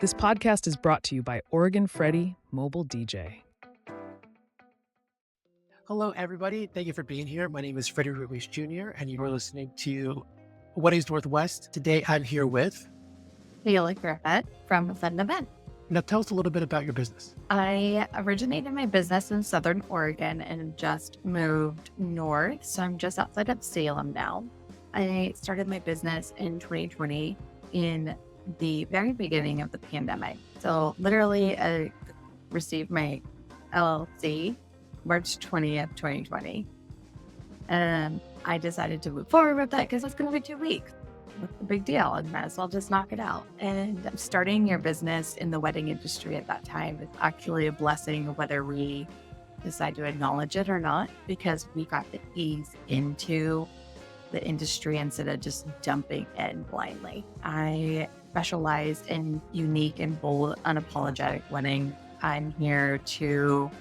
This podcast is brought to you by Oregon Freddy Mobile DJ. Hello, everybody. Thank you for being here. My name is Freddy Ruiz Jr., and you are listening to Weddings Northwest. Today, I'm here with Kayla Griffis from Acend. Now, tell us a little bit about your business. I originated my business in Southern Oregon and just moved north. So I'm just outside of Salem now. I started my business in 2020 in the very beginning of the pandemic. So literally I received my LLC March 20th, 2020. And I decided to move forward with that because it's going to be 2 weeks. What's the big deal? I might as well just knock it out. And starting your business in the wedding industry at that time is actually a blessing, whether we decide to acknowledge it or not, because we got to ease into the industry instead of just jumping in blindly. I specialize in unique and bold, unapologetic wedding. I'm here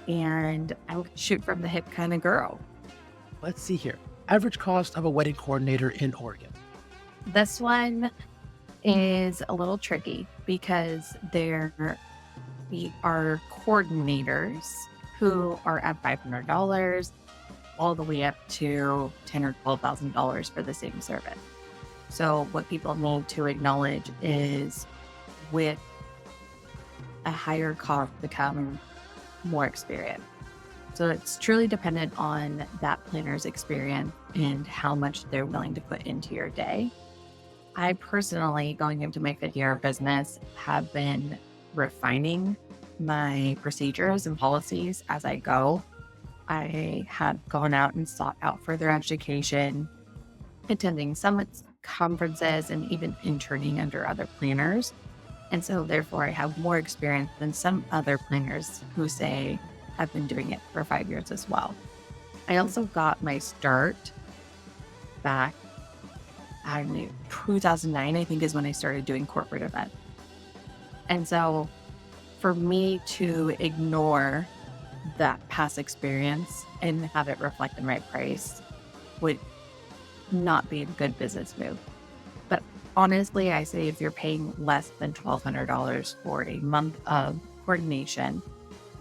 and I'm shoot from the hip kind of girl. Let's see here. Average cost of a wedding coordinator in Oregon. This one is a little tricky because there are coordinators who are at $500 all the way up to $10,000 or $12,000 for the same service. So what people need to acknowledge is with a higher cost becomes more experience. So it's truly dependent on that planner's experience and how much they're willing to put into your day. I personally, going into my 5th-year business, have been refining my procedures and policies as I go. I have gone out and sought out further education, attending summits, conferences, and even interning under other planners. And so therefore I have more experience than some other planners who say I've been doing it for 5 years as well. I also got my start back in 2009, I think is when I started doing corporate events. And so for me to ignore that past experience and have it reflect in my price would not be a good business move. But honestly, I say if you're paying less than $1,200 for a month of coordination,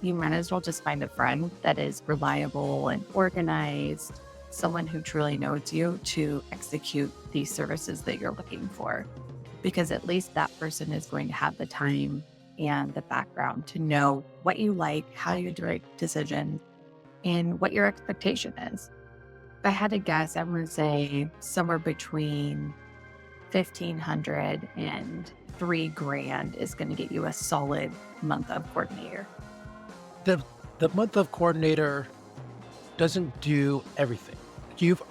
you might as well just find a friend that is reliable and organized, someone who truly knows you to execute these services that you're looking for. Because at least that person is going to have the time and the background to know what you like, how you make decisions, and what your expectation is. If I had to guess, I'm going to say somewhere between $1,500 and $3,000 is going to get you a solid month of coordinator. The month of coordinator doesn't do everything.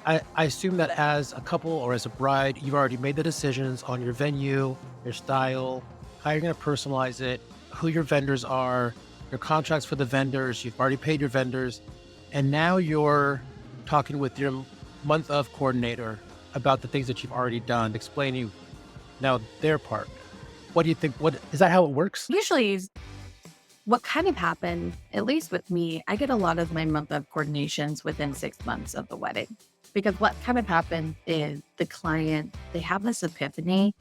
I assume that as a couple or as a bride, you've already made the decisions on your venue, your style, how you're going to personalize it, who your vendors are, your contracts for the vendors, you've already paid your vendors, and now you're talking with your month of coordinator about the things that you've already done, explaining now their part. What do you think? What is that how it works? Usually what kind of happened, at least with me, I get a lot of my month of coordinations within 6 months of the wedding. Because what kind of happens is the client, they have this epiphany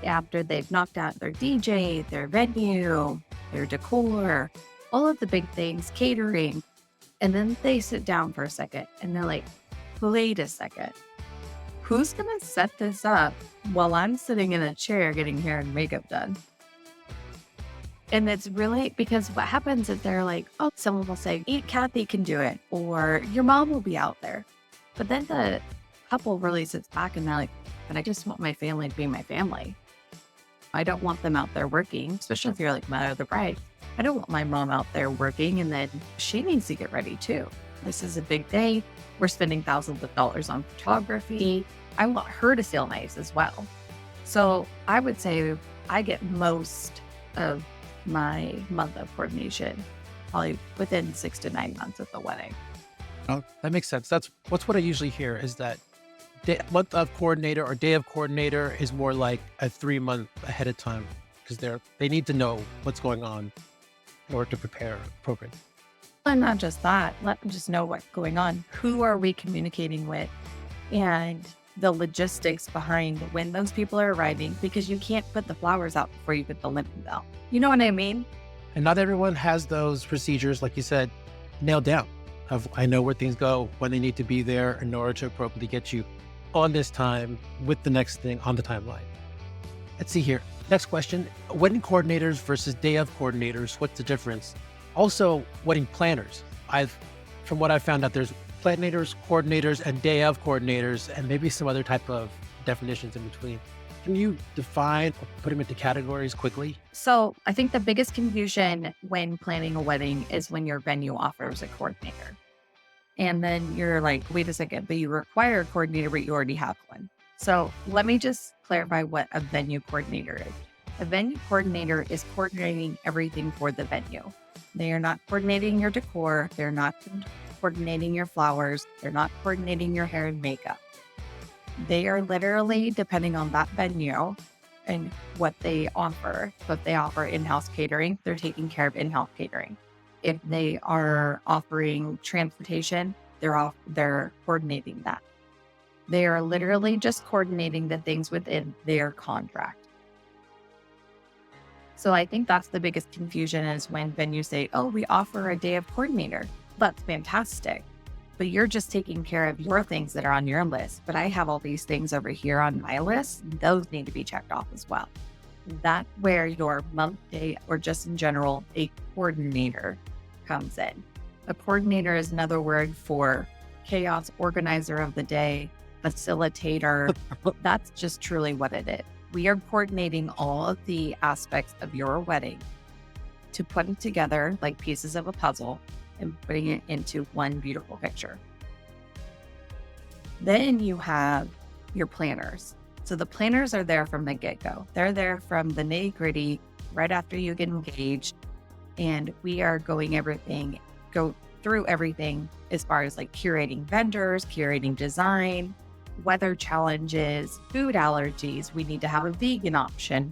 after they've knocked out their DJ, their venue, their decor, all of the big things, catering. And then they sit down for a second and they're like, wait a second, who's going to set this up while I'm sitting in a chair getting hair and makeup done? And it's really because what happens is they're like, oh, someone will say, Kathy can do it, or your mom will be out there. But then the couple really sits back and they're like, but I just want my family to be my family. I don't want them out there working, especially if you're like mother of the bride. I don't want my mom out there working and then she needs to get ready too. This is a big day. We're spending thousands of dollars on photography. I want her to feel nice as well. So I would say I get most of my month of coordination probably within 6 to 9 months of the wedding. Oh, that makes sense. That's what I usually hear is that month of coordinator or day of coordinator is more like a 3 month ahead of time because they need to know what's going on in order to prepare appropriately. And not just that, let them just know what's going on. Who are we communicating with? And the logistics behind when those people are arriving, because you can't put the flowers out before you put the linen out. You know what I mean? And not everyone has those procedures, like you said, nailed down. I know where things go, when they need to be there in order to appropriately get you on this time with the next thing on the timeline. Let's see here. Next question, wedding coordinators versus day of coordinators, what's the difference? Also, wedding planners. From what I've found out, there's planners, coordinators, and day of coordinators, and maybe some other type of definitions in between. Can you define or put them into categories quickly? So I think the biggest confusion when planning a wedding is when your venue offers a coordinator. And then you're like, wait a second, but you require a coordinator, but you already have one. So let me just clarify what a venue coordinator is. A venue coordinator is coordinating everything for the venue. They are not coordinating your decor. They're not coordinating your flowers. They're not coordinating your hair and makeup. They are literally, depending on that venue and what they offer, if they offer in-house catering, they're taking care of in-house catering. If they are offering transportation, they're coordinating that. They are literally just coordinating the things within their contract. So I think that's the biggest confusion, is when venues say, oh, we offer a day of coordinator. That's fantastic. But you're just taking care of your things that are on your list. But I have all these things over here on my list. Those need to be checked off as well. That's where your month, day, or just in general, a coordinator comes in. A coordinator is another word for chaos organizer of the day, facilitator. That's just truly what it is. We are coordinating all of the aspects of your wedding to put it together like pieces of a puzzle and putting it into one beautiful picture. Then you have your planners. So the planners are there from the get-go. They're there from the nitty-gritty right after you get engaged. And we are go through everything as far as like curating vendors, curating design, weather challenges, food allergies. We need to have a vegan option.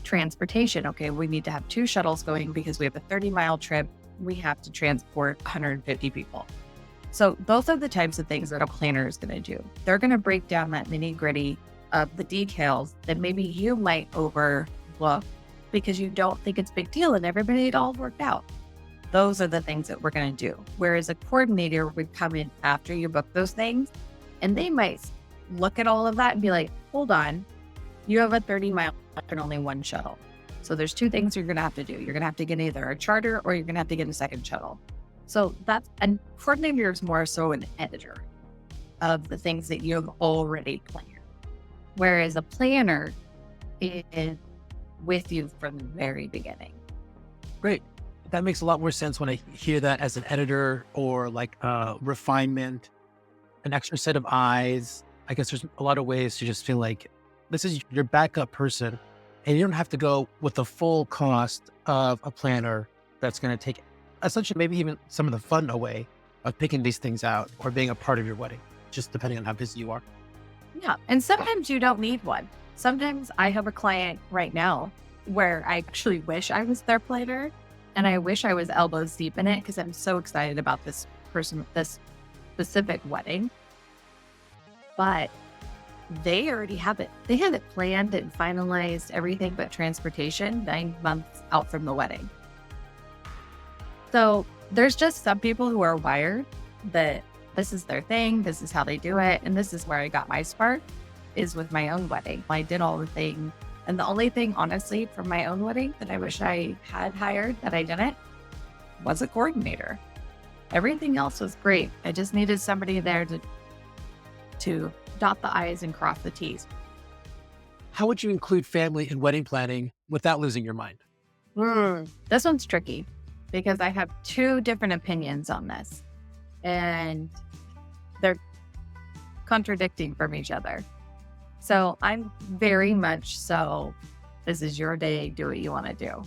Transportation. Okay, we need to have 2 shuttles going because we have a 30-mile trip. We have to transport 150 people. So those are the types of things that a planner is going to do. They're going to break down that nitty-gritty of the details that maybe you might overlook because you don't think it's a big deal and everybody it all worked out. Those are the things that we're going to do. Whereas a coordinator would come in after you book those things, and they might look at all of that and be like, hold on, you have a 30-mile and only 1 shuttle. So there's 2 things you're going to have to do. You're going to have to get either a charter or you're going to have to get a second shuttle. So and coordinator is more so an editor of the things that you've already planned. Whereas a planner is with you from the very beginning. Great. That makes a lot more sense when I hear that as an editor or like refinement, an extra set of eyes. I guess there's a lot of ways to just feel like this is your backup person, and you don't have to go with the full cost of a planner that's going to take essentially maybe even some of the fun away of picking these things out or being a part of your wedding, just depending on how busy you are. Yeah. And sometimes you don't need one. Sometimes I have a client right now where I actually wish I was their planner, and I wish I was elbows deep in it because I'm so excited about this specific wedding. But they already have it. They have it planned and finalized, everything but transportation 9 months out from the wedding. So there's just some people who are wired that this is their thing, this is how they do it, and this is where I got my spark, is with my own wedding. I did all the things. And the only thing, honestly, from my own wedding that I wish I had hired that I didn't was a coordinator. Everything else was great. I just needed somebody there to dot the I's and cross the T's. How would you include family in wedding planning without losing your mind? This one's tricky because I have 2 different opinions on this, and they're contradicting from each other. So I'm very much so, this is your day, do what you want to do.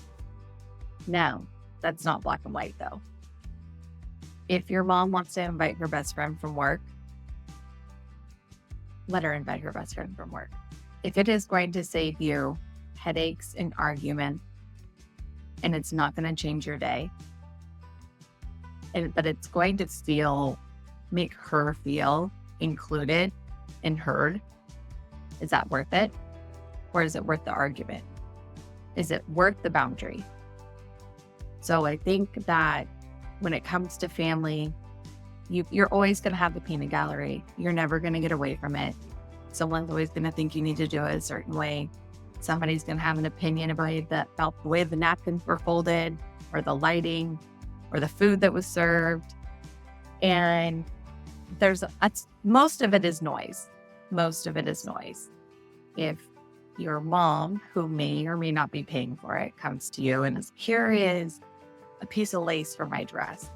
No, that's not black and white though. If your mom wants to invite her best friend from work, let her invite her best friend from work. If it is going to save you headaches and arguments, and it's not going to change your day, but it's going to make her feel included and heard? Is that worth it? Or is it worth the argument? Is it worth the boundary? So I think that when it comes to family, you're always going to have the peanut gallery. You're never going to get away from it. Someone's always going to think you need to do it a certain way. Somebody's going to have an opinion about the way the napkins were folded, or the lighting, or the food that was served. And most of it is noise. Most of it is noise. If your mom, who may or may not be paying for it, comes to you and is, here is a piece of lace for my dress.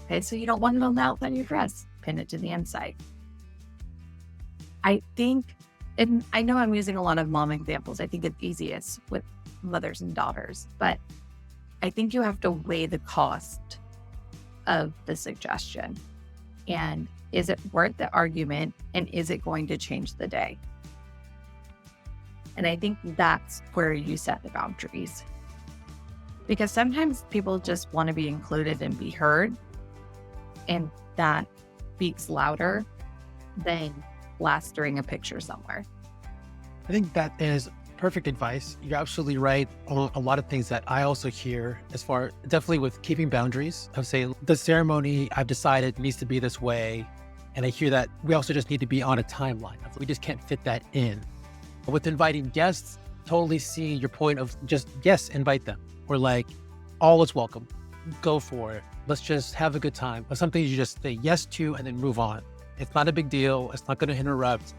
Okay, so you don't want it on the outside of your dress. Pin it to the inside. I think, and I know I'm using a lot of mom examples. I think it's easiest with mothers and daughters, but I think you have to weigh the cost of the suggestion. And is it worth the argument? And is it going to change the day? And I think that's where you set the boundaries. Because sometimes people just want to be included and be heard. And that speaks louder than plastering a picture somewhere. I think that is perfect advice. You're absolutely right on a lot of things that I also hear as far, definitely with keeping boundaries. I would say the ceremony I've decided needs to be this way. And I hear that we also just need to be on a timeline. We just can't fit that in. With inviting guests, totally see your point of just, yes, invite them. Or like, all is welcome. Go for it. Let's just have a good time. But something you just say yes to and then move on. It's not a big deal. It's not going to interrupt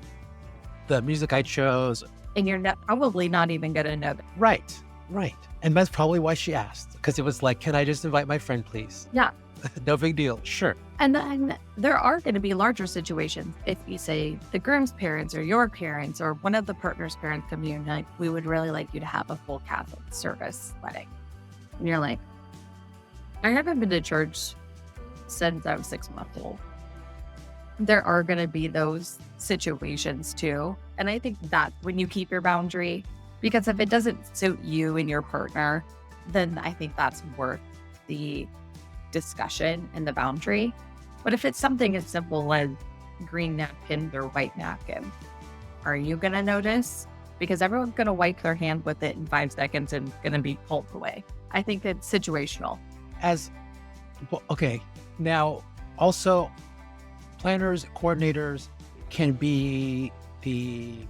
the music I chose. And you're probably not even going to know that. Right. And that's probably why she asked. Because it was like, can I just invite my friend, please? Yeah. No big deal. Sure. And then there are going to be larger situations. If you say the groom's parents or your parents or one of the partner's parents come to you and like, we would really like you to have a full Catholic service wedding. And you're like, I haven't been to church since I was 6 months old. There are going to be those situations too. And I think that when you keep your boundary, because if it doesn't suit you and your partner, then I think that's worth the discussion and the boundary. But if it's something as simple as green napkin or white napkin, are you going to notice? Because everyone's going to wipe their hand with it in 5 seconds and going to be pulled away. I think it's situational. Okay. Now, also, planners, coordinators can be the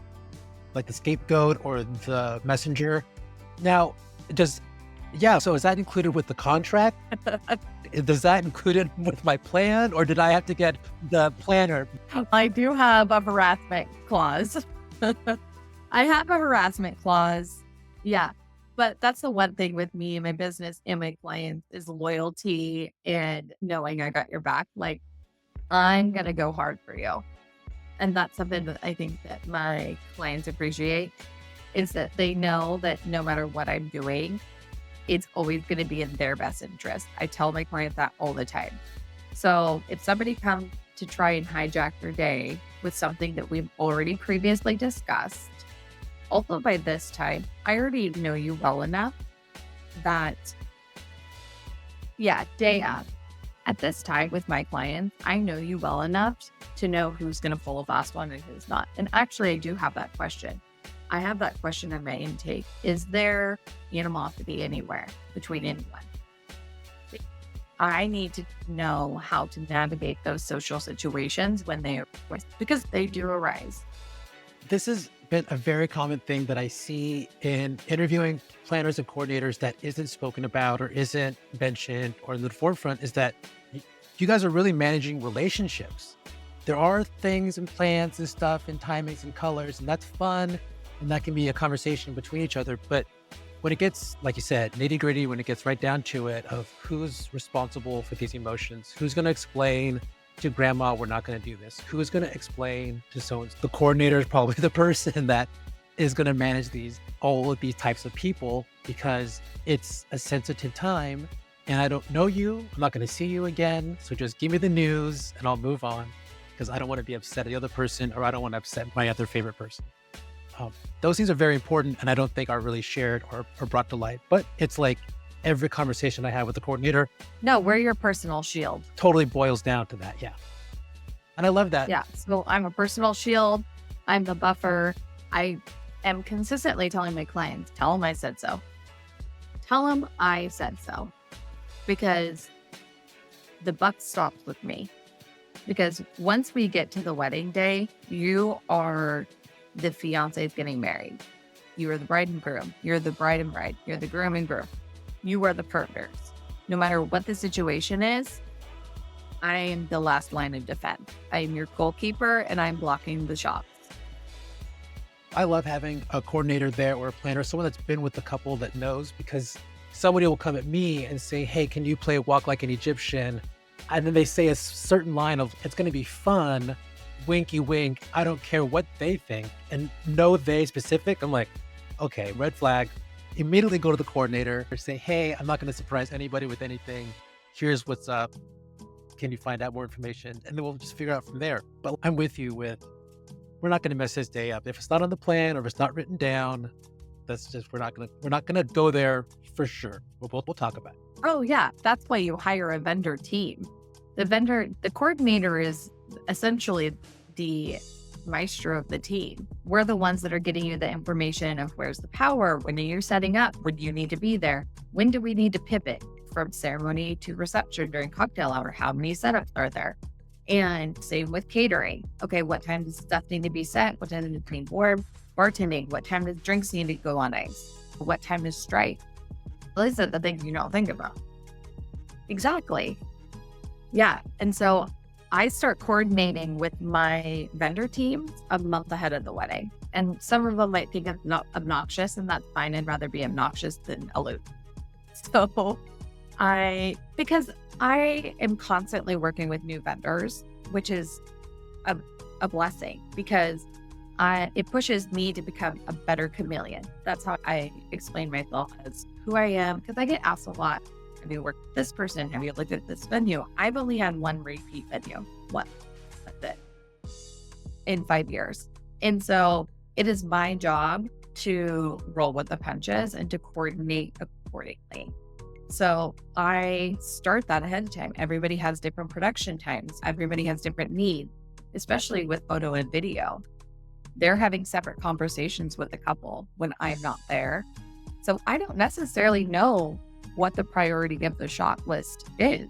scapegoat or the messenger. Now, so is that included with the contract? Does that include it with my plan, or did I have to get the planner? I do have a harassment clause. I have a harassment clause. Yeah. But that's the one thing with me and my business and my clients is loyalty and knowing I got your back. Like, I'm going to go hard for you. And that's something that I think that my clients appreciate, is that they know that no matter what I'm doing, it's always going to be in their best interest. I tell my clients that all the time. So if somebody comes to try and hijack your day with something that we've already previously discussed, also by this time, I already know you well enough that, day of. At this time with my clients, I know you well enough to know who's going to pull a fast one and who's not. And actually, I do have that question. I have that question in my intake. Is there animosity anywhere between anyone? I need to know how to navigate those social situations because they do arise. This has been a very common thing that I see in interviewing planners and coordinators that isn't spoken about or isn't mentioned or in the forefront, is that you guys are really managing relationships. There are things and plans and stuff and timings and colors, and that's fun. And that can be a conversation between each other. But when it gets, like you said, nitty gritty, when it gets right down to it of who's responsible for these emotions, who's going to explain to grandma, we're not going to do this. Who is going to explain to someone? The coordinator is probably the person that is going to manage all of these types of people, because it's a sensitive time and I don't know you. I'm not going to see you again. So just give me the news and I'll move on, because I don't want to be upset at the other person, or I don't want to upset my other favorite person. Those things are very important and I don't think are really shared or brought to light. But it's like every conversation I have with the coordinator. No, we're your personal shield. Totally boils down to that. Yeah. And I love that. Yeah. So I'm a personal shield. I'm the buffer. I am consistently telling my clients, tell them I said so. Tell them I said so. Because the buck stops with me. Because once we get to the wedding day, you are the fiancé getting married. You are the bride and groom. You're the bride and bride. You're the groom and groom. You are the partners. No matter what the situation is, I am the last line of defense. I am your goalkeeper and I'm blocking the shots. I love having a coordinator there or a planner, someone that's been with the couple that knows, because somebody will come at me and say, hey, can you play Walk Like an Egyptian? And then they say a certain line of, it's going to be fun, winky wink. I don't care what they think. And no they specific. I'm like, okay, red flag. Immediately go to the coordinator or say, hey, I'm not going to surprise anybody with anything. Here's what's up. Can you find out more information? And then we'll just figure out from there. But I'm with you with, we're not going to mess this day up. If it's not on the plan or if it's not written down, that's just, we're not going to go there for sure. We'll talk about it. Oh yeah. That's why you hire a vendor team. The coordinator is essentially the maestro of the team. We're the ones that are getting you the information of where's the power, when are you setting up, when do you need to be there, when do we need to pivot from ceremony to reception during cocktail hour, how many setups are there? And same with catering. Okay, what time does stuff need to be set? What time does it clean warm? Bartending, what time does drinks need to go on ice? What time is strike? Those are the things you don't think about. Exactly. Yeah. And so I start coordinating with my vendor teams a month ahead of the wedding. And some of them might think I'm not obnoxious, and that's fine. I'd rather be obnoxious than aloof. So because I am constantly working with new vendors, which is a blessing, because it pushes me to become a better chameleon. That's how I explain myself as who I am, because I get asked a lot. Have you worked with this person? Have you looked at this venue? I've only had one repeat venue. One. That's it. In 5 years. And so it is my job to roll with the punches and to coordinate accordingly. So I start that ahead of time. Everybody has different production times. Everybody has different needs, especially with photo and video. They're having separate conversations with the couple when I'm not there. So I don't necessarily know what the priority of the shot list is.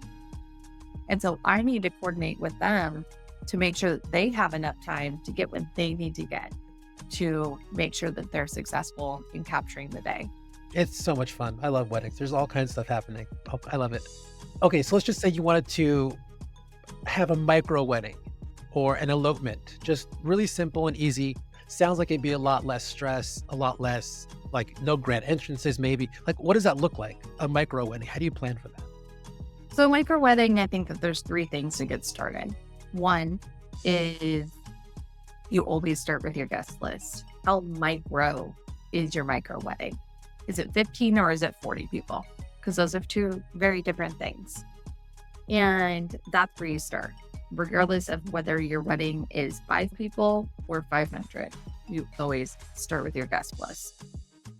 And so I need to coordinate with them to make sure that they have enough time to get what they need to get to make sure that they're successful in capturing the day. It's so much fun. I love weddings. There's all kinds of stuff happening. Oh, I love it. Okay, so let's just say you wanted to have a micro wedding or an elopement, just really simple and easy. Sounds like it'd be a lot less stress, a lot less, like no grand entrances maybe. Like, what does that look like, a micro wedding? How do you plan for that? So micro wedding, I think that there's 3 things to get started. One is you always start with your guest list. How micro is your micro wedding? Is it 15 or is it 40 people? Because those are 2 very different things. And that's where you start. Regardless of whether your wedding is 5 people or 500, you always start with your guest list.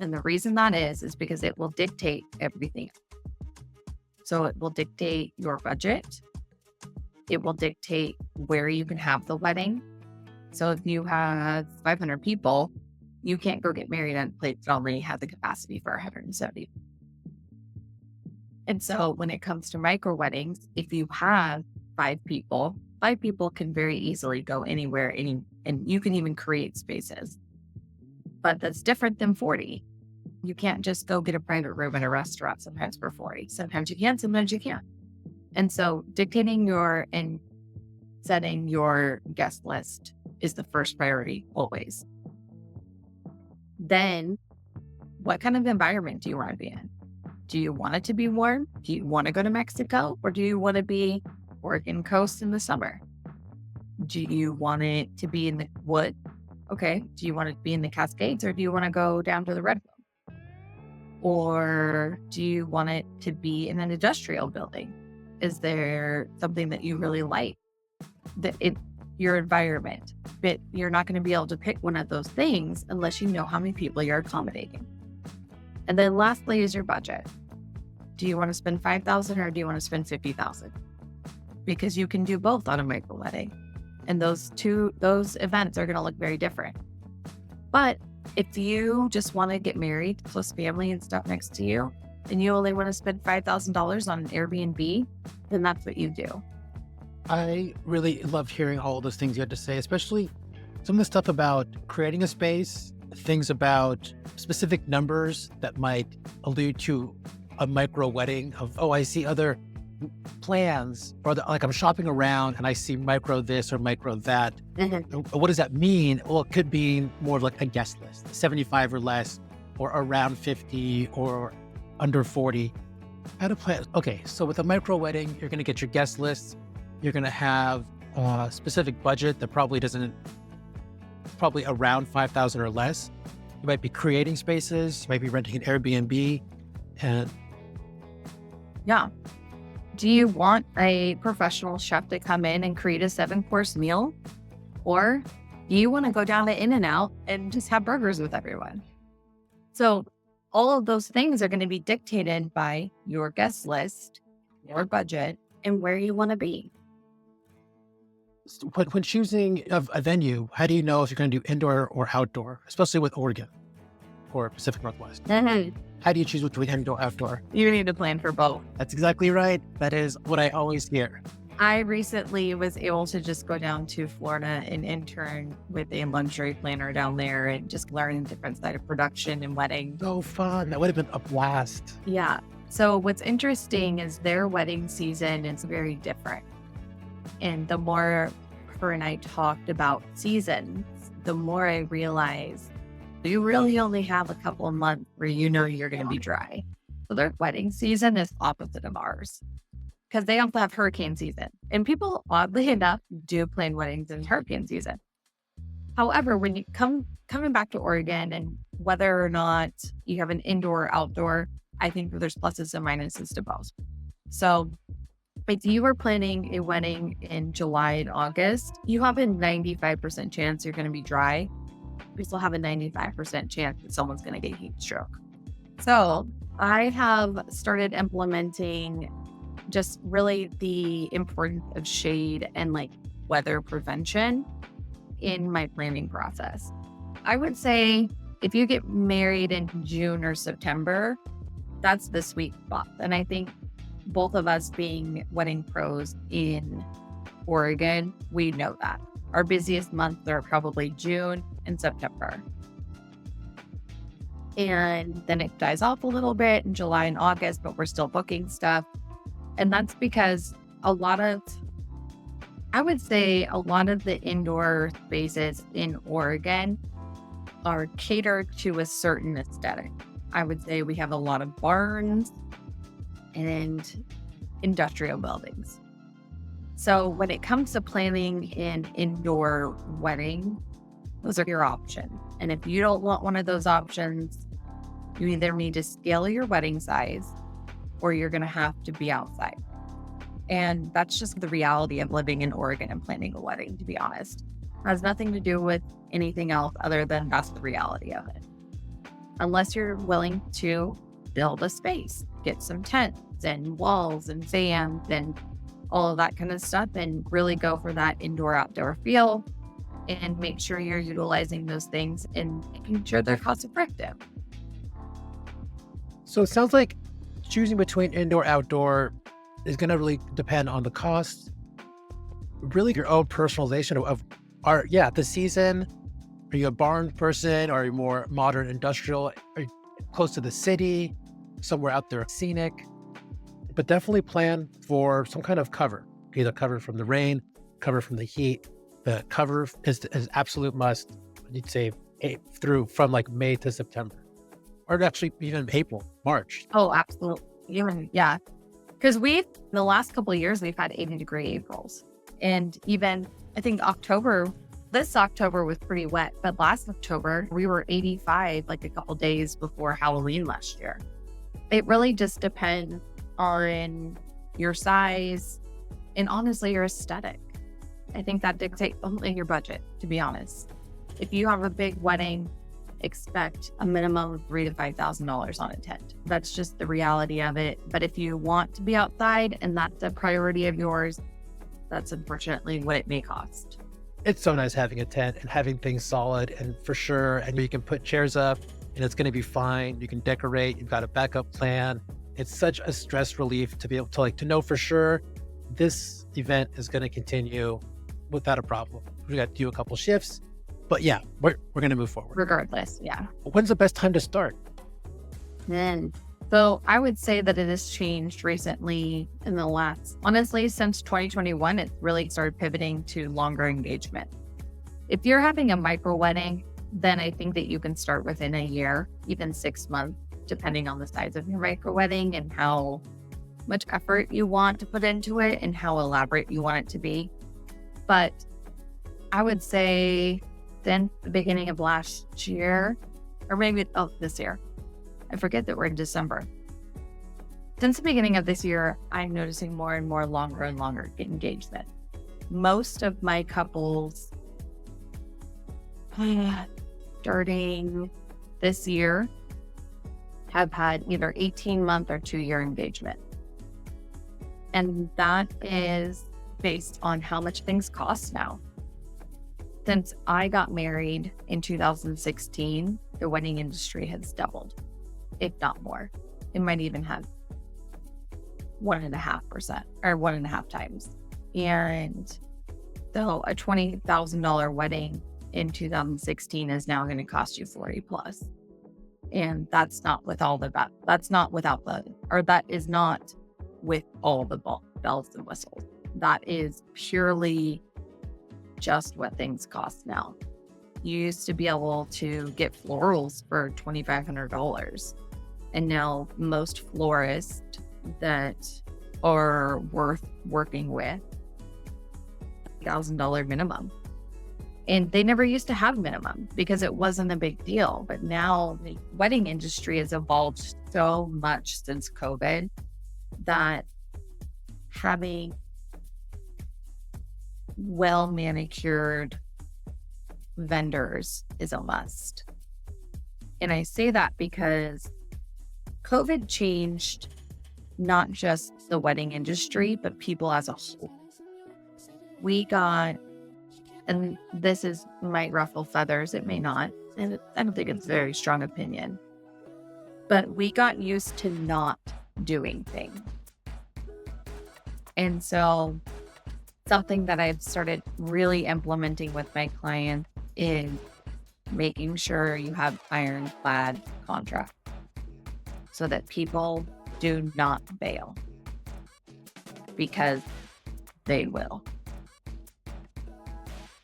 And the reason that is because it will dictate everything. So it will dictate your budget. It will dictate where you can have the wedding. So if you have 500 people, you can't go get married on a place that already has the capacity for 170. And so when it comes to micro weddings, if you have 5 people can very easily go anywhere, and you can even create spaces. But that's different than 40. You can't just go get a private room in a restaurant sometimes for 40. Sometimes you can, sometimes you can't. And so dictating and setting your guest list is the first priority always. Then what kind of environment do you want to be in? Do you want it to be warm? Do you want to go to Mexico? Or do you want to be Oregon coast in the summer? Do you want it to be in the wood? Okay. Do you want it to be in the Cascades, or do you want to go down to the Red Room? Or do you want it to be in an industrial building? Is there something that you really like? Your environment. But you're not going to be able to pick one of those things unless you know how many people you're accommodating. And then lastly is your budget. Do you want to spend $5,000 or do you want to spend $50,000? Because you can do both on a micro wedding. And those events are going to look very different. But if you just want to get married, close family and stuff next to you, and you only want to spend $5,000 on an Airbnb, then that's what you do. I really love hearing all those things you had to say, especially some of the stuff about creating a space, things about specific numbers that might allude to a micro wedding of, oh, I see other plans, or like I'm shopping around and I see micro this or micro that. What does that mean? Well, it could be more of like a guest list, 75 or less, or around 50 or under 40. How to plan? Okay, so with a micro wedding, you're going to get your guest lists. You're going to have a specific budget that probably around 5,000 or less. You might be creating spaces. You might be renting an Airbnb. And yeah. Do you want a professional chef to come in and create a 7-course meal? Or do you want to go down to In-N-Out and just have burgers with everyone? So all of those things are going to be dictated by your guest list, your budget, and where you want to be. when choosing a venue, how do you know if you're going to do indoor or outdoor, especially with Oregon or Pacific Northwest? How do you choose between indoor, outdoor? You need to plan for both. That's exactly right. That is what I always hear. I recently was able to just go down to Florida and intern with a luxury planner down there and just learn a different side of production and weddings. So fun. That would have been a blast. Yeah. So what's interesting is their wedding season is very different. And the more her and I talked about seasons, the more I realized you really only have a couple of months where you know you're going to be dry. So their wedding season is opposite of ours because they also have hurricane season. And people, oddly enough, do plan weddings in hurricane season. However, when you coming back to Oregon and whether or not you have an indoor or outdoor, I think there's pluses and minuses to both. So if you were planning a wedding in July and August, you have a 95% chance you're going to be dry. We still have a 95% chance that someone's going to get heat stroke. So I have started implementing just really the importance of shade and like weather prevention in my planning process. I would say if you get married in June or September, that's the sweet spot. And I think both of us being wedding pros in Oregon, we know that. Our busiest months are probably June and September. And then it dies off a little bit in July and August, but we're still booking stuff. And that's because I would say a lot of the indoor spaces in Oregon are catered to a certain aesthetic. I would say we have a lot of barns and industrial buildings. So when it comes to planning an indoor wedding, those are your options. And if you don't want one of those options, you either need to scale your wedding size or you're going to have to be outside. And that's just the reality of living in Oregon and planning a wedding, to be honest. It has nothing to do with anything else other than that's the reality of it. Unless you're willing to build a space, get some tents and walls and fans and all of that kind of stuff, and really go for that indoor-outdoor feel and make sure you're utilizing those things and making sure they're cost-effective. So it sounds like choosing between indoor, outdoor is going to really depend on the cost, really your own personalization of the season. Are you a barn person? Are you more modern industrial? Are you close to the city, somewhere out there scenic? But definitely plan for some kind of cover, either cover from the rain, cover from the heat. The cover is absolute must. You'd say from like May to September, or actually even April, March. Oh, absolutely. Yeah. Because the last couple of years, we've had 80-degree Aprils. And even, I think this October was pretty wet, but last October, we were 85 like a couple days before Halloween last year. It really just depends on your size and honestly, your aesthetic. I think that dictates only your budget, to be honest. If you have a big wedding, expect a minimum of $3,000 to $5,000 on a tent. That's just the reality of it. But if you want to be outside and that's a priority of yours, that's unfortunately what it may cost. it's so nice having a tent and having things solid and for sure. And you can put chairs up and it's going to be fine. You can decorate. You've got a backup plan. It's such a stress relief to be able to to know for sure this event is going to continue without a problem. We got to do a couple shifts, but yeah, we're going to move forward. Regardless, yeah. When's the best time to start? Then, so I would say that it has changed recently in the last, honestly, since 2021, it really started pivoting to longer engagement. If you're having a micro wedding, then I think that you can start within a year, even 6 months, depending on the size of your micro wedding and how much effort you want to put into it and how elaborate you want it to be. But I would say since the beginning of last year, or maybe this year, I forget that we're in December. Since the beginning of this year, I'm noticing more and more longer and longer engagement. Most of my couples starting this year have had either 18-month or 2-year engagement. And that is based on how much things cost now. Since I got married in 2016, the wedding industry has doubled, if not more. It might even have 1.5% or 1.5 times. And so a $20,000 wedding in 2016 is now going to cost you 40 plus. And that's not with all the, that's not without the, or that is not with all the bells and whistles. That is purely just what things cost now. You used to be able to get florals for $2,500. And now most florists that are worth working with $1,000 minimum. And they never used to have minimum because it wasn't a big deal. But now the wedding industry has evolved so much since COVID that having well manicured vendors is a must. And I say that because COVID changed not just the wedding industry, but people as a whole. We got, and this might ruffle feathers, it may not, and I don't think it's a very strong opinion, but we got used to not doing things. And so something that I've started really implementing with my clients is making sure you have ironclad contracts so that people do not bail, because they will.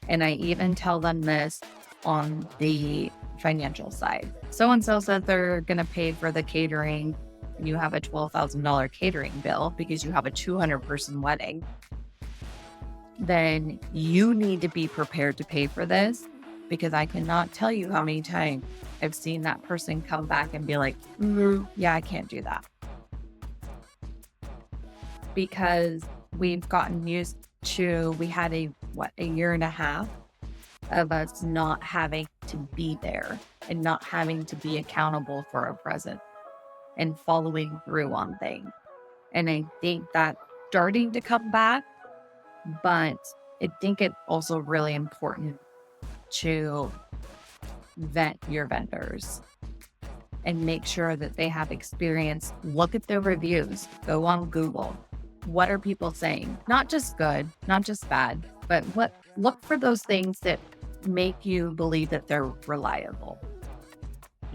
And I even tell them this on the financial side. So-and-so said they're going to pay for the catering. You have a $12,000 catering bill because you have a 200-person wedding. Then you need to be prepared to pay for this, because I cannot tell you how many times I've seen that person come back and be like, yeah, I can't do that. Because we've gotten used to, we had a year and a half of us not having to be there and not having to be accountable for our present and following through on things. And I think that's starting to come back, but I think it's also really important to vet your vendors and make sure that they have experience. Look at their reviews, go on Google. What are people saying? Not just good, not just bad, but look for those things that make you believe that they're reliable.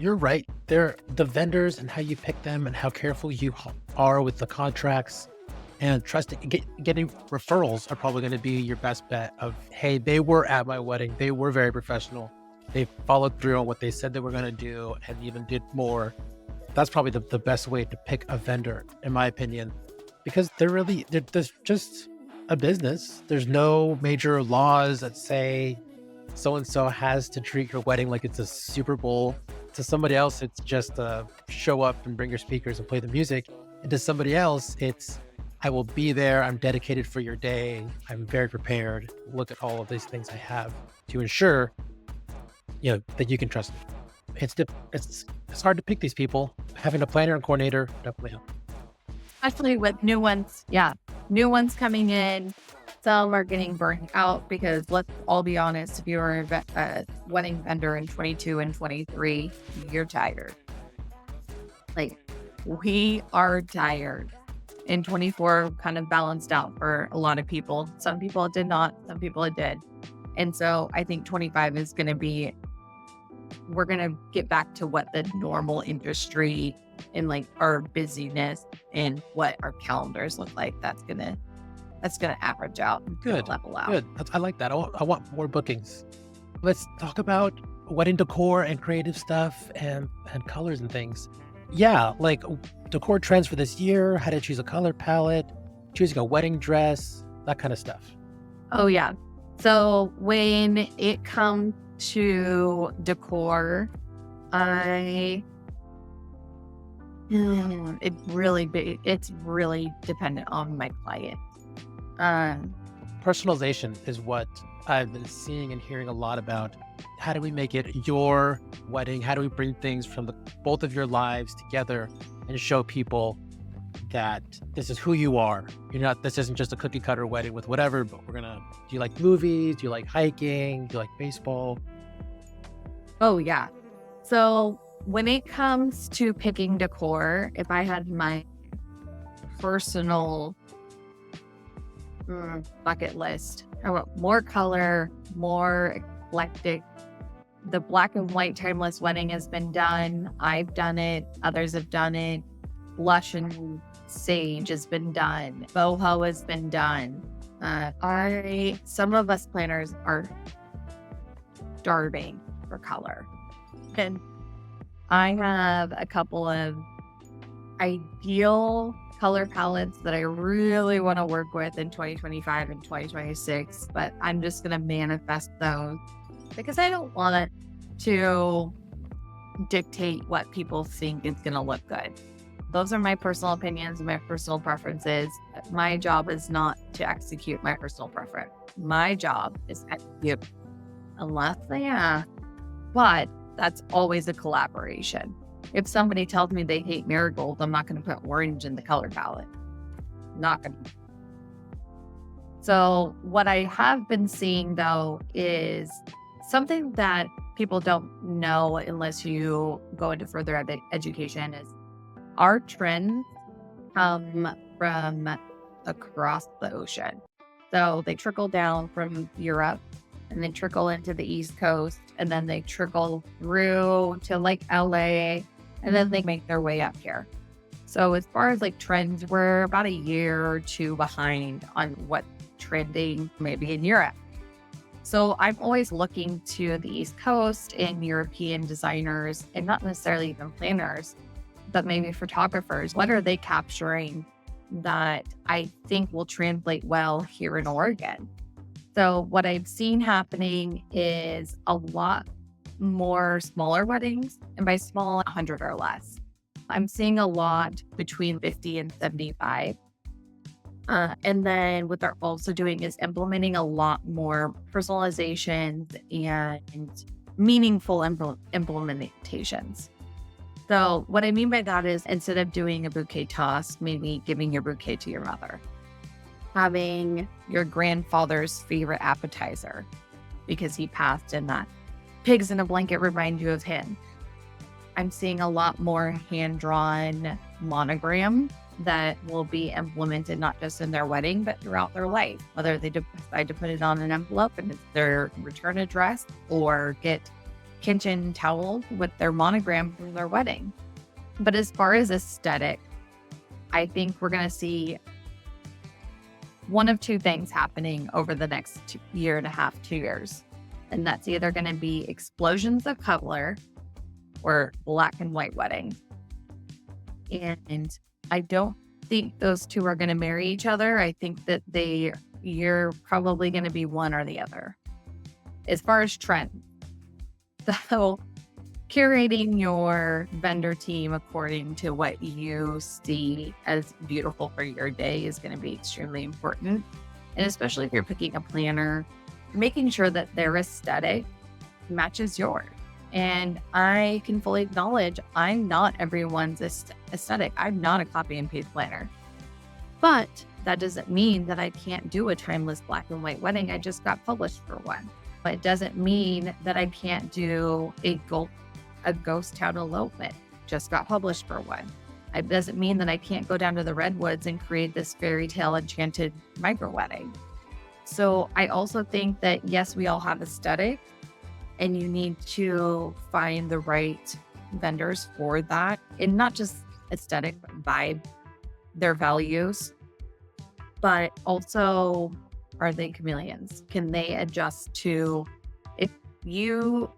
You're right. They're the vendors and how you pick them and how careful you are with the contracts and trusting. Getting referrals are probably going to be your best bet of, hey, they were at my wedding. They were very professional. They followed through on what they said they were going to do and even did more. That's probably the best way to pick a vendor, in my opinion, because they're just a business. There's no major laws that say so-and-so has to treat your wedding like it's a Super Bowl. To somebody else, it's just show up and bring your speakers and play the music. And to somebody else, it's, I will be there. I'm dedicated for your day. I'm very prepared. Look at all of these things I have to ensure, that you can trust me. It's hard to pick these people. Having a planner and coordinator definitely helps. Especially with new ones. Yeah. New ones coming in. Some are getting burnt out because let's all be honest, if you're a wedding vendor in 22 and 23, you're tired. Like, we are tired. In 24 kind of balanced out for a lot of people. Some people it did not, some people it did. And so I think 25 is going to be, we're going to get back to what the normal industry and like our busyness and what our calendars look like. That's going to average out and Good. level out. Good. I like that. I want more bookings. Let's talk about wedding decor and creative stuff and colors and things. Yeah, like decor trends for this year, how to choose a color palette, choosing a wedding dress, that kind of stuff. Oh, yeah. So when it comes to decor, it's really dependent on my client. Personalization is what I've been seeing and hearing a lot about. How do we make it your wedding? How do we bring things from both of your lives together and show people that this is who you are? This isn't just a cookie cutter wedding with whatever, but do you like movies? Do you like hiking? Do you like baseball? Oh, yeah. So when it comes to picking decor, if I had my personal bucket list, I want more color, more eclectic. The black and white timeless wedding has been done. I've done it. Others have done it. Blush and sage has been done. Boho has been done. Some of us planners are starving for color. And I have a couple of ideal color palettes that I really want to work with in 2025 and 2026, but I'm just going to manifest those because I don't want to dictate what people think is going to look good. Those are my personal opinions and my personal preferences. My job is not to execute my personal preference. My job is to execute unless they ask, but that's always a collaboration. If somebody tells me they hate marigold, I'm not going to put orange in the color palette. Not going to. So what I have been seeing though is something that people don't know unless you go into further education is our trends come from across the ocean. So they trickle down from Europe and then trickle into the East Coast and then they trickle through to like LA and then they make their way up here. So as far as like trends, we're about a year or two behind on what's trending maybe in Europe. So I'm always looking to the East Coast and European designers and not necessarily even planners, but maybe photographers. What are they capturing that I think will translate well here in Oregon? So what I've seen happening is a lot more smaller weddings, and by small, 100 or less. I'm seeing a lot between 50 and 75. And then what they're also doing is implementing a lot more personalizations and meaningful implementations. So what I mean by that is instead of doing a bouquet toss, maybe giving your bouquet to your mother, having your grandfather's favorite appetizer because he passed and that pigs in a blanket remind you of him. I'm seeing a lot more hand-drawn monogram that will be implemented not just in their wedding, but throughout their life, whether they decide to put it on an envelope and it's their return address or get kitchen towels with their monogram from their wedding. But as far as aesthetic, I think we're going to see one of two things happening over the next year and a half, 2 years. And that's either going to be explosions of color or black and white wedding. And I don't think those two are going to marry each other. I think that you're probably going to be one or the other. As far as trends, so curating your vendor team according to what you see as beautiful for your day is going to be extremely important. And especially if you're picking a planner, making sure that their aesthetic matches yours. And I can fully acknowledge I'm not everyone's aesthetic. I'm not a copy and paste planner. But that doesn't mean that I can't do a timeless black and white wedding. I just got published for one. But it doesn't mean that I can't do a ghost town elopement. Just got published for one. It doesn't mean that I can't go down to the redwoods and create this fairy tale enchanted micro wedding. So I also think that, yes, we all have aesthetic, and you need to find the right vendors for that, and not just aesthetic, but vibe, their values, but also, are they chameleons? Can they adjust to, if you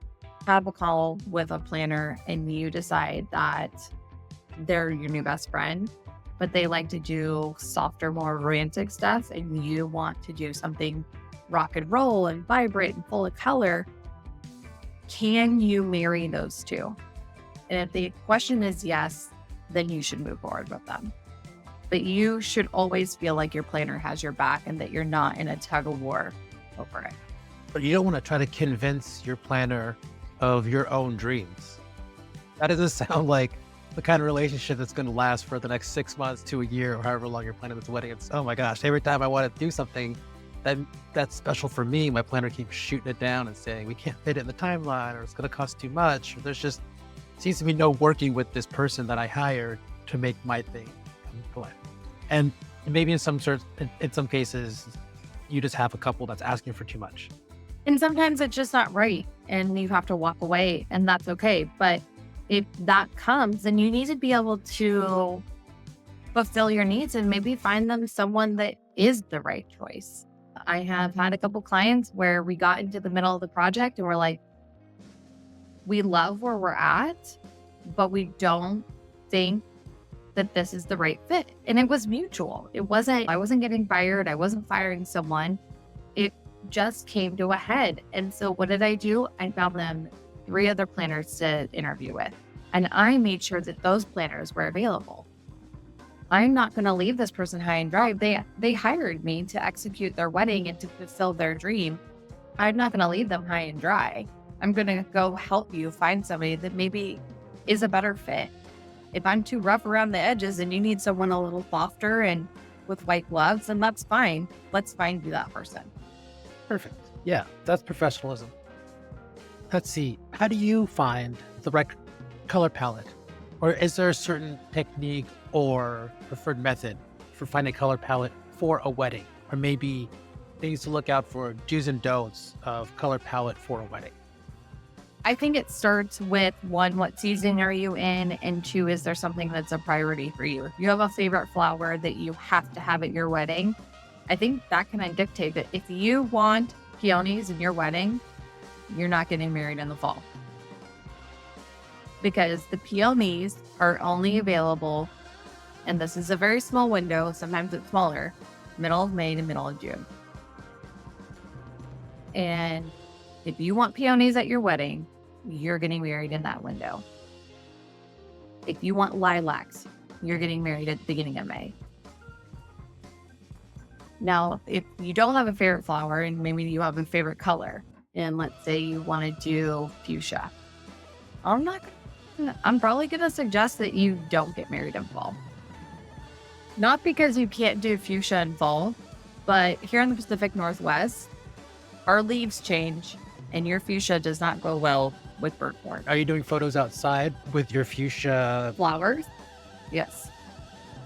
have a call with a planner and you decide that they're your new best friend, but they like to do softer, more romantic stuff, and you want to do something rock and roll and vibrant and full of color, can you marry those two? And if the question is yes, then you should move forward with them. But you should always feel like your planner has your back and that you're not in a tug of war over it. But you don't want to try to convince your planner of your own dreams. That doesn't sound like the kind of relationship that's going to last for the next 6 months to a year, or however long you're planning this wedding. It's, oh my gosh, every time I want to do something that's special for me, my planner keeps shooting it down and saying, we can't fit it in the timeline, or it's going to cost too much. Or there's just seems to be no working with this person that I hired to make my thing come to life. And maybe in some cases, you just have a couple that's asking for too much. And sometimes it's just not right, and you have to walk away, and that's okay. But if that comes, then you need to be able to fulfill your needs and maybe find them someone that is the right choice. I have had a couple clients where we got into the middle of the project and we're like, we love where we're at, but we don't think that this is the right fit. And it was mutual. I wasn't getting fired. I wasn't firing someone. It just came to a head. And so what did I do? I found them 3 other planners to interview with. And I made sure that those planners were available. I'm not going to leave this person high and dry. They hired me to execute their wedding and to fulfill their dream. I'm not going to leave them high and dry. I'm going to go help you find somebody that maybe is a better fit. If I'm too rough around the edges and you need someone a little softer and with white gloves, then that's fine. Let's find you that person. Perfect. Yeah, that's professionalism. Let's see. How do you find the right color palette? Or is there a certain technique or preferred method for finding a color palette for a wedding? Or maybe things to look out for, do's and don'ts of color palette for a wedding? I think it starts with 1, what season are you in? And 2, is there something that's a priority for you? If you have a favorite flower that you have to have at your wedding, I think that can dictate that. If you want peonies in your wedding, you're not getting married in the fall. Because the peonies are only available, and this is a very small window, sometimes it's smaller, middle of May to middle of June. And if you want peonies at your wedding, you're getting married in that window. If you want lilacs, you're getting married at the beginning of May. Now, if you don't have a favorite flower and maybe you have a favorite color, and let's say you want to do fuchsia, I'm probably going to suggest that you don't get married in fall. Not because you can't do fuchsia in fall, but here in the Pacific Northwest, our leaves change and your fuchsia does not go well with birdcorn. Are you doing photos outside with your fuchsia flowers? Yes.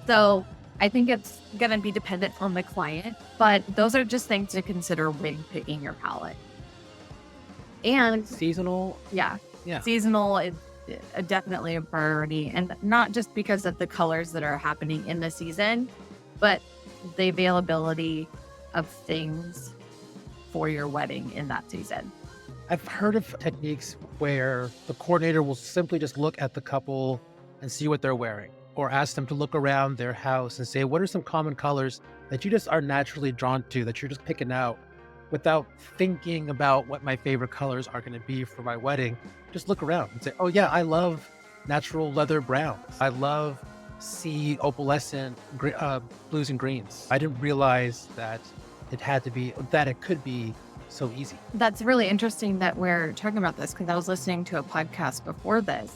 So I think it's going to be dependent on the client, but those are just things to consider when picking your palette. And seasonal? Yeah. Seasonal is definitely a priority, and not just because of the colors that are happening in the season, but the availability of things for your wedding in that season. I've heard of techniques where the coordinator will simply just look at the couple and see what they're wearing, or ask them to look around their house and say, what are some common colors that you just are naturally drawn to, that you're just picking out without thinking about what my favorite colors are going to be for my wedding. Just look around and say, oh yeah, I love natural leather browns. I love sea opalescent blues and greens. I didn't realize that it could be so easy. That's really interesting that we're talking about this, because I was listening to a podcast before this,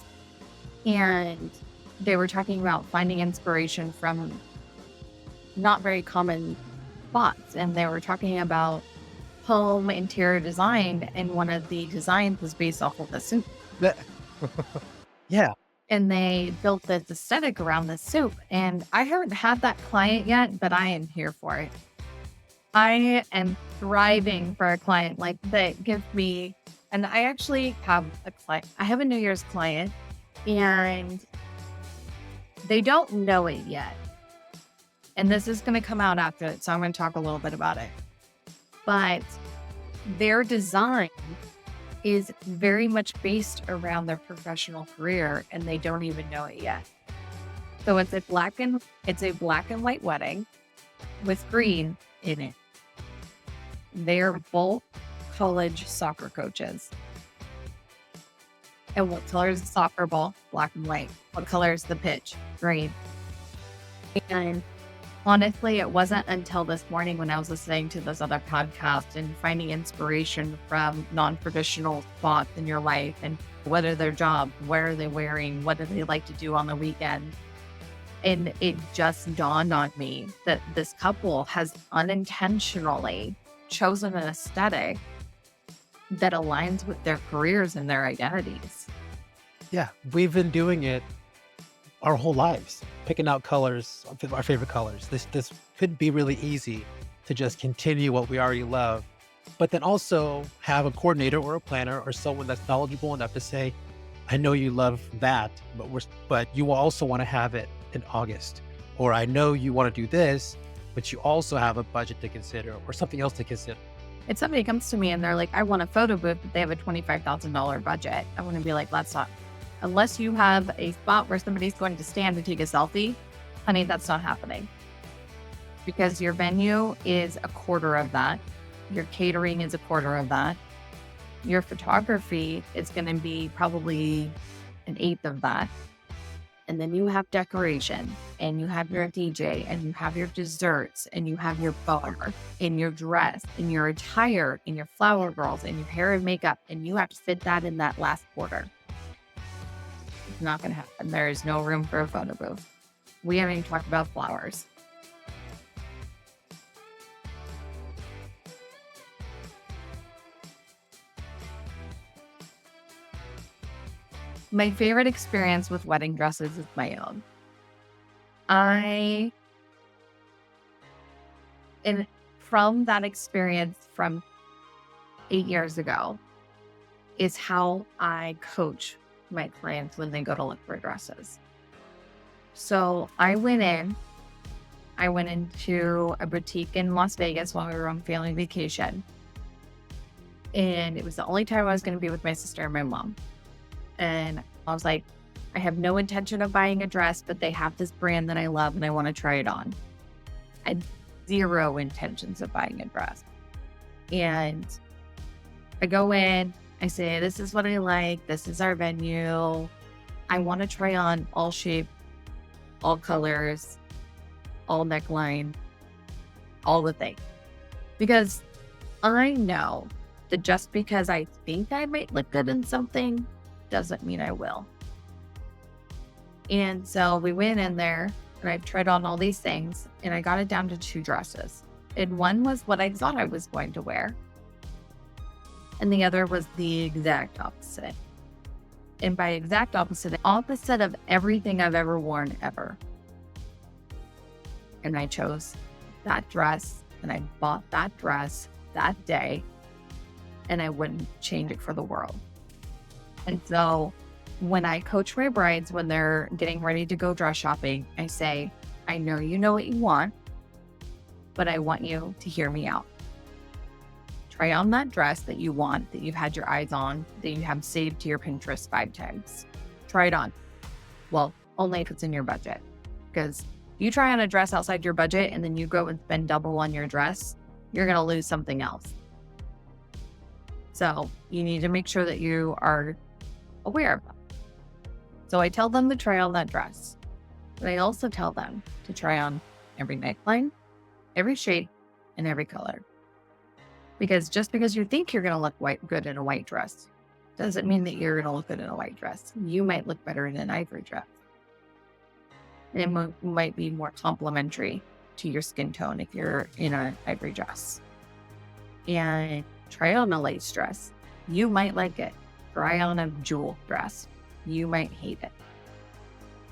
and they were talking about finding inspiration from not very common spots. And they were talking about home interior design, and one of the designs was based off of the soup. That- yeah. And they built this aesthetic around the soup. And I haven't had that client yet, but I am here for it. I am thriving for a client like that gives me, and I actually have a client. I have a New Year's client, and they don't know it yet. And this is going to come out after it, so I'm going to talk a little bit about it. But their design is very much based around their professional career, and they don't even know it yet. So it's a black and white wedding with green in it. They're both college soccer coaches. And what color is the soccer ball? Black and white. What color is the pitch? Green. And honestly, it wasn't until this morning when I was listening to this other podcast and finding inspiration from non-traditional spots in your life, and what are their jobs, where are they wearing, what do they like to do on the weekend. And it just dawned on me that this couple has unintentionally chosen an aesthetic that aligns with their careers and their identities. Yeah. We've been doing it our whole lives, picking out colors, our favorite colors. This could be really easy to just continue what we already love, but then also have a coordinator or a planner or someone that's knowledgeable enough to say, I know you love that, but you also want to have it in August. Or I know you want to do this, but you also have a budget to consider or something else to consider. If somebody comes to me and they're like, I want a photo booth, but they have a $25,000 budget, I want to be like, let's not. Unless you have a spot where somebody's going to stand and take a selfie, honey, that's not happening. Because your venue is a quarter of that. Your catering is a quarter of that. Your photography is going to be probably an eighth of that. And then you have decoration, and you have your DJ, and you have your desserts, and you have your bar, and your dress, and your attire, and your flower girls, and your hair and makeup, and you have to fit that in that last quarter. It's not going to happen. There is no room for a photo booth. We haven't even talked about flowers. My favorite experience with wedding dresses is my own. And from that experience from 8 years ago is how I coach my clients when they go to look for dresses. So I went into a boutique in Las Vegas while we were on family vacation. And it was the only time I was going to be with my sister and my mom. And I was like, I have no intention of buying a dress, but they have this brand that I love and I want to try it on. I had zero intentions of buying a dress. And I go in, I say, this is what I like. This is our venue. I want to try on all shape, all colors, all neckline, all the things. Because I know that just because I think I might look good in something doesn't mean I will. And so we went in there and I tried on all these things and I got it down to 2 dresses. And one was what I thought I was going to wear. And the other was the exact opposite. And by exact opposite of everything I've ever worn ever. And I chose that dress and I bought that dress that day and I wouldn't change it for the world. And so when I coach my brides, when they're getting ready to go dress shopping, I say, I know you know what you want, but I want you to hear me out. Try on that dress that you want, that you've had your eyes on, that you have saved to your Pinterest 5 times. Try it on. Well, only if it's in your budget. Because you try on a dress outside your budget and then you go and spend double on your dress, you're going to lose something else. So you need to make sure that you are aware of that. So I tell them to try on that dress, but I also tell them to try on every neckline, every shape, and every color. Because just because you think you're going to look good in a white dress doesn't mean that you're going to look good in a white dress. You might look better in an ivory dress. And it might be more complimentary to your skin tone if you're in an ivory dress. And try on a lace dress. You might like it. Try on a jewel dress. You might hate it.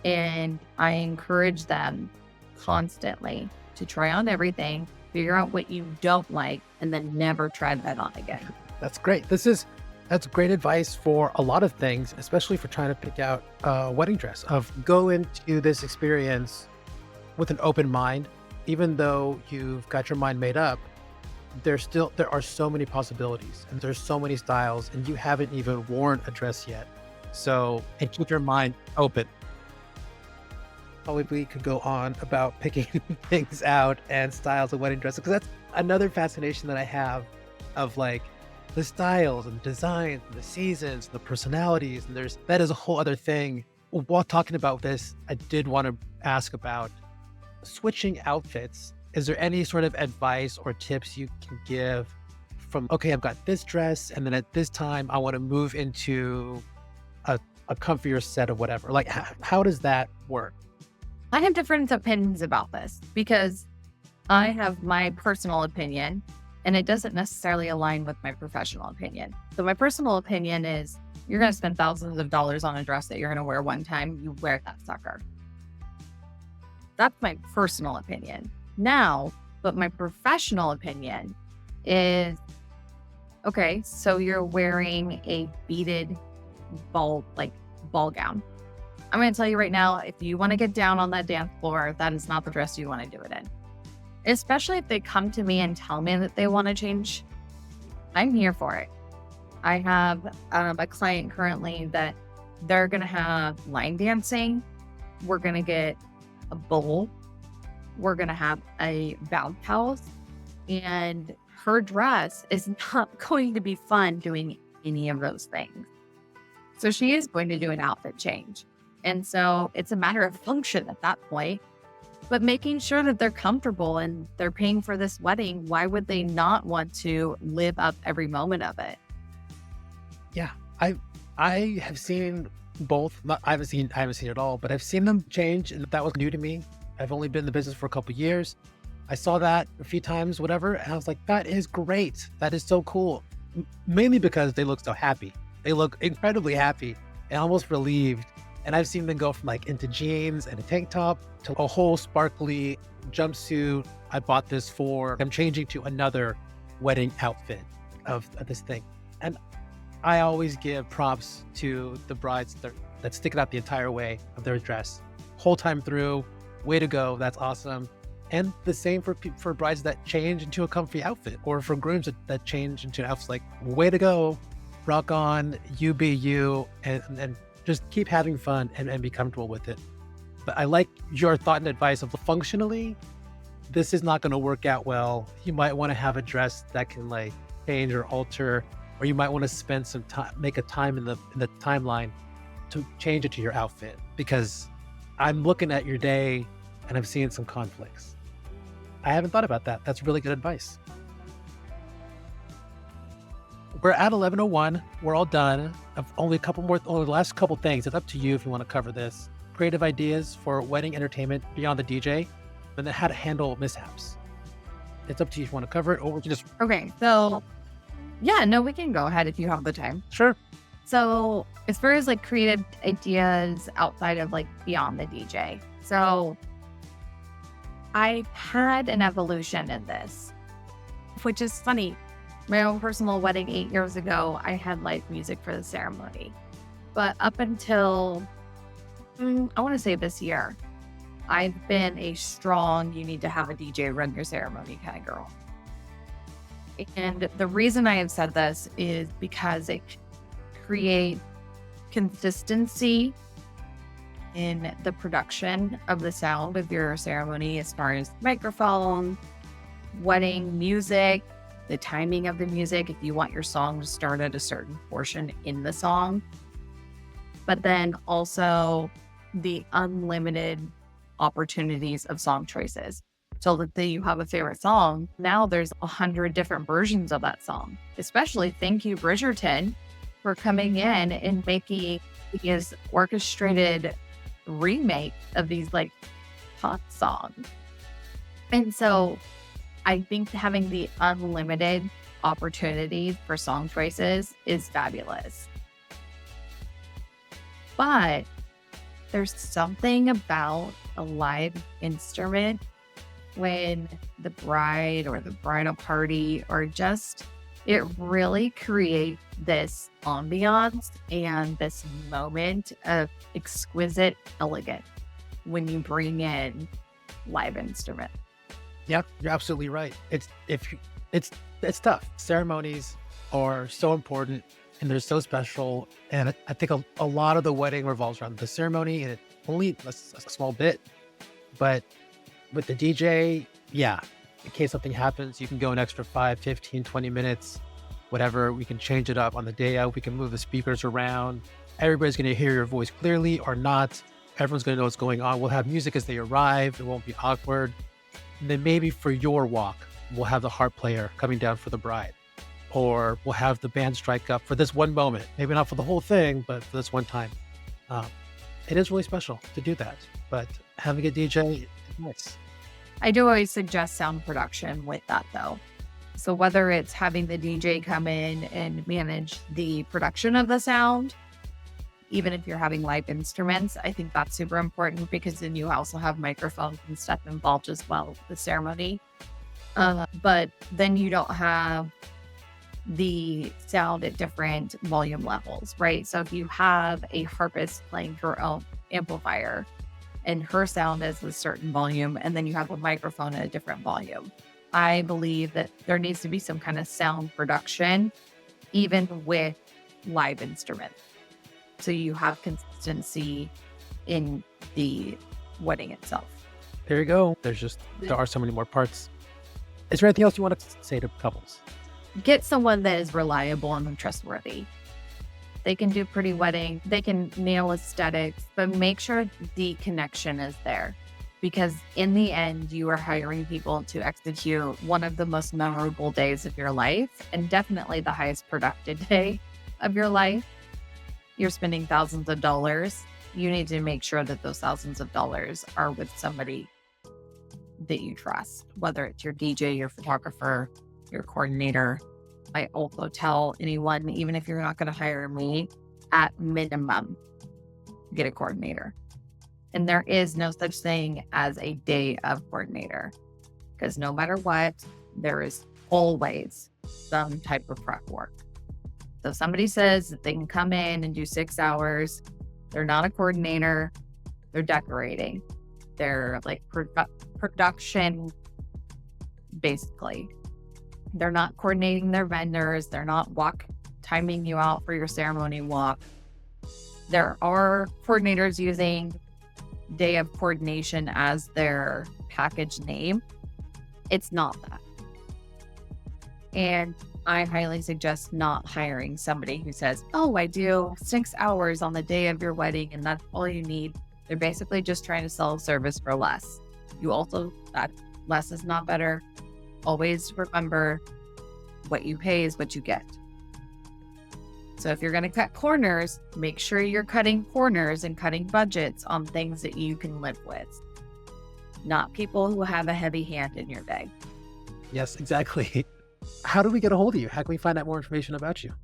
And I encourage them constantly to try on everything, figure out what you don't like, and then never try that on again. That's great. That's great advice for a lot of things, especially for trying to pick out a wedding dress. Of go into this experience with an open mind, even though you've got your mind made up. There are so many possibilities, and there's so many styles, and you haven't even worn a dress yet. So, and keep your mind open. Probably we could go on about picking things out and styles of wedding dresses, because that's another fascination that I have of like the styles and designs and the seasons and the personalities. And that is a whole other thing. While talking about this, I did want to ask about switching outfits. Is there any sort of advice or tips you can give from, okay, I've got this dress, and then at this time I want to move into a comfier set of whatever. Like, how does that work? I have different opinions about this because I have my personal opinion and it doesn't necessarily align with my professional opinion. So my personal opinion is you're going to spend thousands of dollars on a dress that you're going to wear one time. You wear that sucker. That's my personal opinion. Now, but my professional opinion is, okay, so you're wearing a beaded ball gown. I'm going to tell you right now, if you want to get down on that dance floor, that is not the dress you want to do it in. Especially if they come to me and tell me that they want to change, I'm here for it. I have a client currently that they're going to have line dancing. We're going to get a bowl. We're going to have a bounce house. And her dress is not going to be fun doing any of those things. So she is going to do an outfit change. And so it's a matter of function at that point, but making sure that they're comfortable and they're paying for this wedding. Why would they not want to live up every moment of it? Yeah, I have seen both. I haven't seen it all, but I've seen them change, and that was new to me. I've only been in the business for a couple of years. I saw that a few times, whatever, and I was like, that is great. That is so cool. Mainly because they look so happy. They look incredibly happy and almost relieved. And I've seen them go from like into jeans and a tank top to a whole sparkly jumpsuit. I bought this for, I'm changing to another wedding outfit of this thing. And I always give props to the brides that stick it out the entire way of their dress. Whole time through, way to go, that's awesome. And the same for brides that change into a comfy outfit, or for grooms that change into outfits. Like, way to go, rock on, you be you, and just keep having fun and be comfortable with it. But I like your thought and advice of functionally, this is not going to work out well. You might want to have a dress that can like change or alter, or you might want to spend some time, make a time in the timeline to change it to your outfit. Because I'm looking at your day and I'm seeing some conflicts. I haven't thought about that. That's really good advice. We're at 11:01. We're all done. I've only the last couple things. It's up to you if you want to cover this. Creative ideas for wedding entertainment beyond the DJ, and then how to handle mishaps. It's up to you if you want to cover it, or we can just... Okay, so yeah, no, we can go ahead if you have the time. Sure. So as far as like creative ideas outside of like beyond the DJ. So I've had an evolution in this, which is funny. My own personal wedding 8 years ago, I had live music for the ceremony. But up until, I want to say this year, I've been a strong, you need to have a DJ run your ceremony kind of girl. And the reason I have said this is because it creates consistency in the production of the sound of your ceremony, as far as microphone, wedding music, the timing of the music, if you want your song to start at a certain portion in the song, but then also the unlimited opportunities of song choices. So let's say you have a favorite song. Now there's 100 different versions of that song. Especially thank you, Bridgerton, for coming in and making these orchestrated remake of these like pop songs. And so I think having the unlimited opportunities for song choices is fabulous. But there's something about a live instrument when the bride or the bridal party or just it really creates this ambiance and this moment of exquisite elegance when you bring in live instrument. Yeah, you're absolutely right. It's tough. Ceremonies are so important and they're so special. And I think a lot of the wedding revolves around the ceremony and only a small bit. But with the DJ, yeah, in case something happens, you can go an extra 5, 15, 20 minutes, whatever. We can change it up on the day out. We can move the speakers around. Everybody's going to hear your voice clearly or not. Everyone's going to know what's going on. We'll have music as they arrive. It won't be awkward. And then maybe for your walk, we'll have the harp player coming down for the bride. Or we'll have the band strike up for this one moment. Maybe not for the whole thing, but for this one time. It is really special to do that. But having a DJ is nice. I do always suggest sound production with that though. So whether it's having the DJ come in and manage the production of the sound, even if you're having live instruments, I think that's super important because then you also have microphones and stuff involved as well with the ceremony. But then you don't have the sound at different volume levels, right? So if you have a harpist playing her own amplifier and her sound is a certain volume, and then you have a microphone at a different volume, I believe that there needs to be some kind of sound production, even with live instruments. So you have consistency in the wedding itself. There you go. There are so many more parts. Is there anything else you want to say to couples? Get someone that is reliable and trustworthy. They can do pretty wedding. They can nail aesthetics, but make sure the connection is there. Because in the end, you are hiring people to execute one of the most memorable days of your life and definitely the highest productive day of your life. You're spending thousands of dollars. You need to make sure that those thousands of dollars are with somebody that you trust, whether it's your DJ, your photographer, your coordinator. I also tell anyone, even if you're not going to hire me, at minimum, get a coordinator. And there is no such thing as a day of coordinator because no matter what, there is always some type of prep work. So if somebody says that they can come in and do 6 hours, they're not a coordinator, they're decorating. They're like production, basically. They're not coordinating their vendors. They're not timing you out for your ceremony walk. There are coordinators using day of coordination as their package name. It's not that. And I highly suggest not hiring somebody who says, oh, I do 6 hours on the day of your wedding and that's all you need. They're basically just trying to sell a service for less. That less is not better. Always remember what you pay is what you get. So if you're going to cut corners, make sure you're cutting corners and cutting budgets on things that you can live with, not people who have a heavy hand in your day. Yes, exactly. How do we get a hold of you? How can we find out more information about you?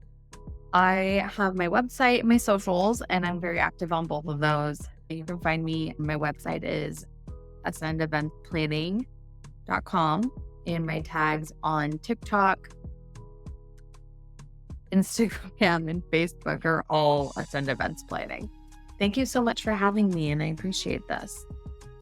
I have my website, my socials, and I'm very active on both of those. You can find me. My website is acendeventplanning.com, and my tags on TikTok, Instagram, and Facebook are all Acend Events Planning. Thank you so much for having me, and I appreciate this.